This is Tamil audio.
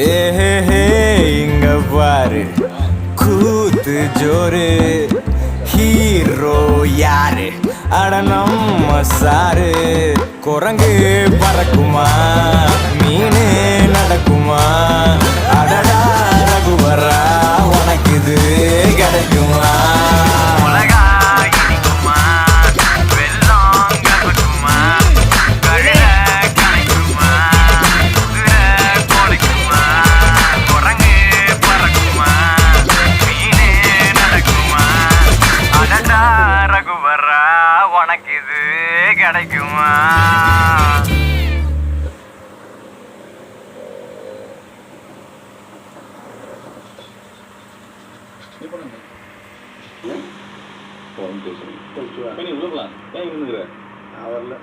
ஏஹே இங்க பாரு கூத்து ஜோரு ஹீரோ யாரு அட நம்ம சாரு குரங்கு பறக்குமா மீனு நடக்குமா அடடா ரகுவரா உனக்கு இது கிடைக்குமா ரகுவரா உனக்கு இது கிடைக்குமா வரல